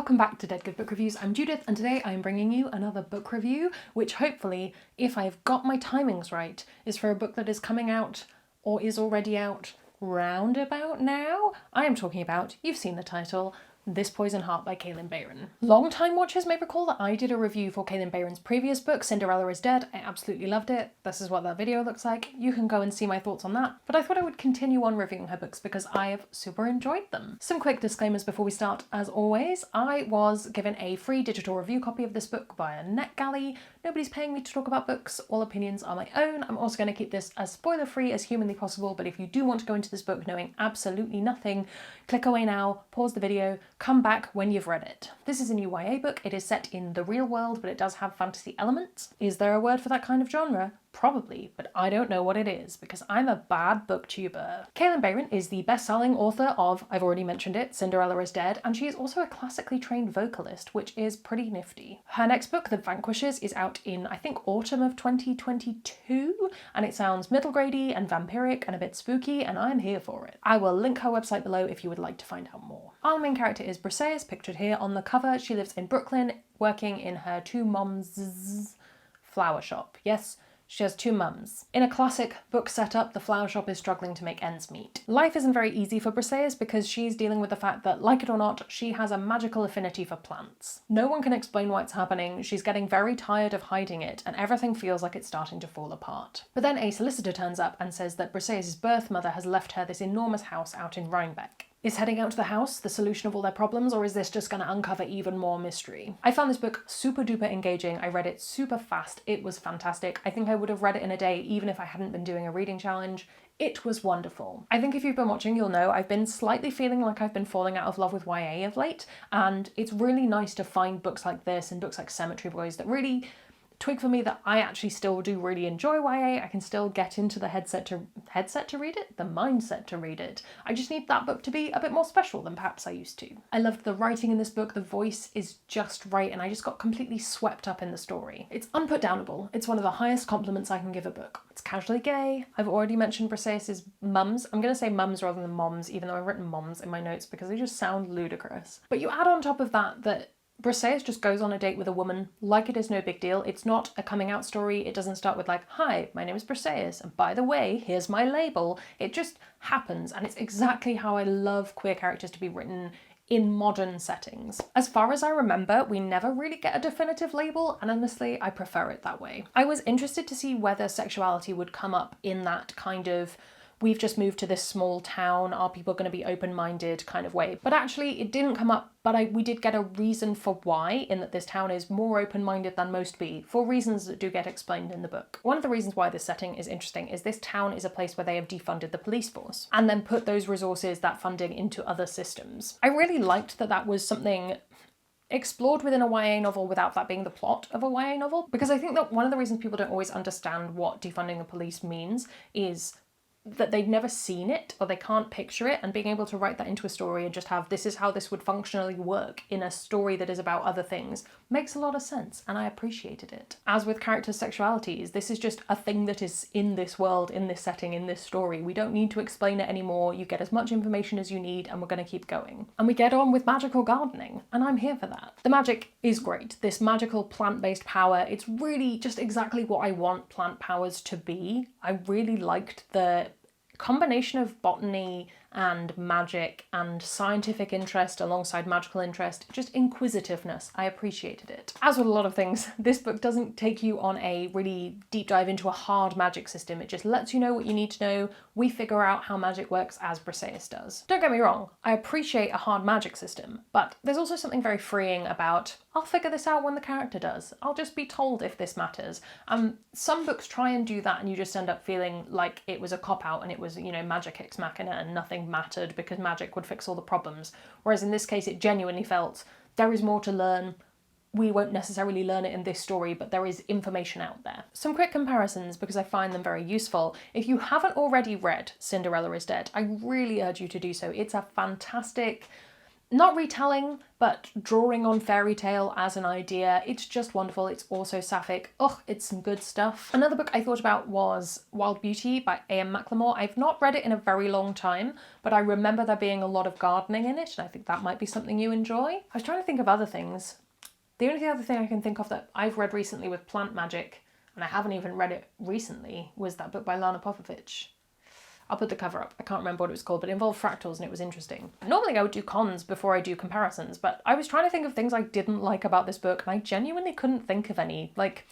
Welcome back to Dead Good Book Reviews. I'm Judith, and today I'm bringing you another book review, which hopefully, if I've got my timings right, is for a book that is coming out or is already out round about now. I am talking about, you've seen the title, This Poison Heart by Kailyn Bayron. Long-time watchers may recall that I did a review for Kailyn Bayron's previous book, Cinderella is Dead. I absolutely loved it. This is what that video looks like. You can go and see my thoughts on that. But I thought I would continue on reviewing her books because I have super enjoyed them. Some quick disclaimers before we start. As always, I was given a free digital review copy of this book via NetGalley. Nobody's paying me to talk about books. All opinions are my own. I'm also going to keep this as spoiler-free as humanly possible, but if you do want to go into this book knowing absolutely nothing, click away now, pause the video, come back when you've read it. This is a new YA book. It is set in the real world, but it does have fantasy elements. Is there a word for that kind of genre? Probably, but I don't know what it is because I'm a bad booktuber. Kailyn Bayron is the best-selling author of, I've already mentioned it, Cinderella is Dead, and she is also a classically trained vocalist, which is pretty nifty. Her next book, The Vanquishers, is out in, I think, autumn of 2022, and it sounds middle grade-y and vampiric and a bit spooky, and I'm here for it. I will link her website below if you would like to find out more. Our main character is Briseis, pictured here on the cover. She lives in Brooklyn, working in her two moms' flower shop. Yes, she has two mums. In a classic book setup, the flower shop is struggling to make ends meet. Life isn't very easy for Briseis because she's dealing with the fact that, like it or not, she has a magical affinity for plants. No one can explain why it's happening, she's getting very tired of hiding it, and everything feels like it's starting to fall apart. But then a solicitor turns up and says that Briseis' birth mother has left her this enormous house out in Rhinebeck. Is heading out to the house the solution of all their problems, or is this just going to uncover even more mystery? I found this book super duper engaging. I read it super fast. It was fantastic. I think I would have read it in a day even if I hadn't been doing a reading challenge. It was wonderful. I think if you've been watching, you'll know I've been slightly feeling like I've been falling out of love with YA of late, and it's really nice to find books like this and books like Cemetery Boys that really twig for me that I actually still do really enjoy YA. I can still get into the mindset to read it. I just need that book to be a bit more special than perhaps I used to. I loved the writing in this book. The voice is just right, and I just got completely swept up in the story. It's unputdownable. It's one of the highest compliments I can give a book. It's casually gay. I've already mentioned Briseis' mums. I'm going to say mums rather than moms, even though I've written moms in my notes because they just sound ludicrous. But you add on top of that Briseis just goes on a date with a woman like it is no big deal. It's not a coming out story. It doesn't start with like, hi, my name is Briseis, and by the way, here's my label. It just happens, and it's exactly how I love queer characters to be written in modern settings. As far as I remember, we never really get a definitive label, and honestly, I prefer it that way. I was interested to see whether sexuality would come up in that kind of we've just moved to this small town, are people going to be open-minded kind of way? But actually it didn't come up, but we did get a reason for why, in that this town is more open-minded than most be, for reasons that do get explained in the book. One of the reasons why this setting is interesting is this town is a place where they have defunded the police force, and then put those resources, that funding, into other systems. I really liked that that was something explored within a YA novel without that being the plot of a YA novel, because I think that one of the reasons people don't always understand what defunding the police means is that they've never seen it or they can't picture it, and being able to write that into a story and just have this is how this would functionally work in a story that is about other things makes a lot of sense, and I appreciated it. As with characters' sexualities, this is just a thing that is in this world, in this setting, in this story. We don't need to explain it anymore. You get as much information as you need, and we're going to keep going. And we get on with magical gardening, and I'm here for that. The magic is great. This magical plant-based power, it's really just exactly what I want plant powers to be. I really liked the combination of botany and magic and scientific interest alongside magical interest, just inquisitiveness. I appreciated it. As with a lot of things, this book doesn't take you on a really deep dive into a hard magic system. It just lets you know what you need to know. We figure out how magic works as Briseis does. Don't get me wrong, I appreciate a hard magic system, but there's also something very freeing about, I'll figure this out when the character does. I'll just be told if this matters. Some books try and do that and you just end up feeling like it was a cop-out and it was, you know, magic ex machina and nothing mattered because magic would fix all the problems. Whereas in this case, it genuinely felt there is more to learn. We won't necessarily learn it in this story, but there is information out there. Some quick comparisons because I find them very useful. If you haven't already read Cinderella is Dead, I really urge you to do so. It's a fantastic not retelling, but drawing on fairy tale as an idea. It's just wonderful. It's also sapphic. Ugh, it's some good stuff. Another book I thought about was Wild Beauty by A.M. Macklemore. I've not read it in a very long time, but I remember there being a lot of gardening in it, and I think that might be something you enjoy. I was trying to think of other things. The only other thing I can think of that I've read recently with plant magic, and I haven't even read it recently, was that book by Lana Popovich. I'll put the cover up. I can't remember what it was called, but it involved fractals and it was interesting. Normally I would do cons before I do comparisons, but I was trying to think of things I didn't like about this book and I genuinely couldn't think of any. Like,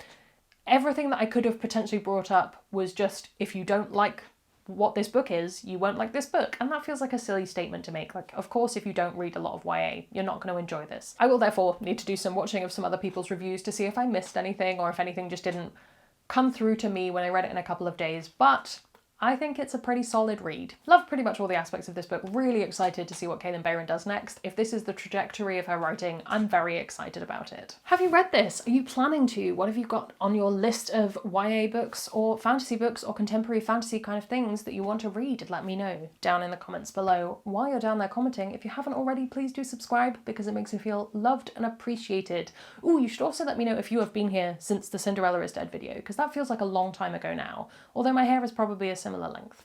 everything that I could have potentially brought up was just, if you don't like what this book is, you won't like this book. And that feels like a silly statement to make. Like, of course, if you don't read a lot of YA, you're not going to enjoy this. I will therefore need to do some watching of some other people's reviews to see if I missed anything or if anything just didn't come through to me when I read it in a couple of days, but I think it's a pretty solid read. Love pretty much all the aspects of this book. Really excited to see what Kailyn Bayron does next. If this is the trajectory of her writing, I'm very excited about it. Have you read this? Are you planning to? What have you got on your list of YA books or fantasy books or contemporary fantasy kind of things that you want to read? Let me know down in the comments below. While you're down there commenting, if you haven't already, please do subscribe because it makes me feel loved and appreciated. Ooh, you should also let me know if you have been here since the Cinderella is Dead video, because that feels like a long time ago now, although my hair is probably a similar length.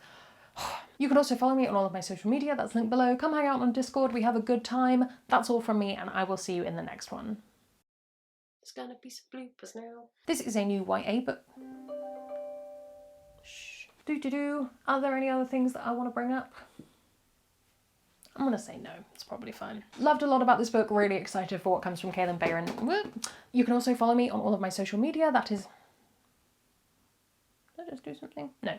You can also follow me on all of my social media, that's linked below. Come hang out on Discord, we have a good time. That's all from me, and I will see you in the next one. There's gonna be some bloopers now. This is a new YA book. Shh. Are there any other things that I want to bring up? I'm gonna say no, it's probably fine. Loved a lot about this book, really excited for what comes from Kailyn Bayron. You can also follow me on all of my social media, that is... Did I just do something? No.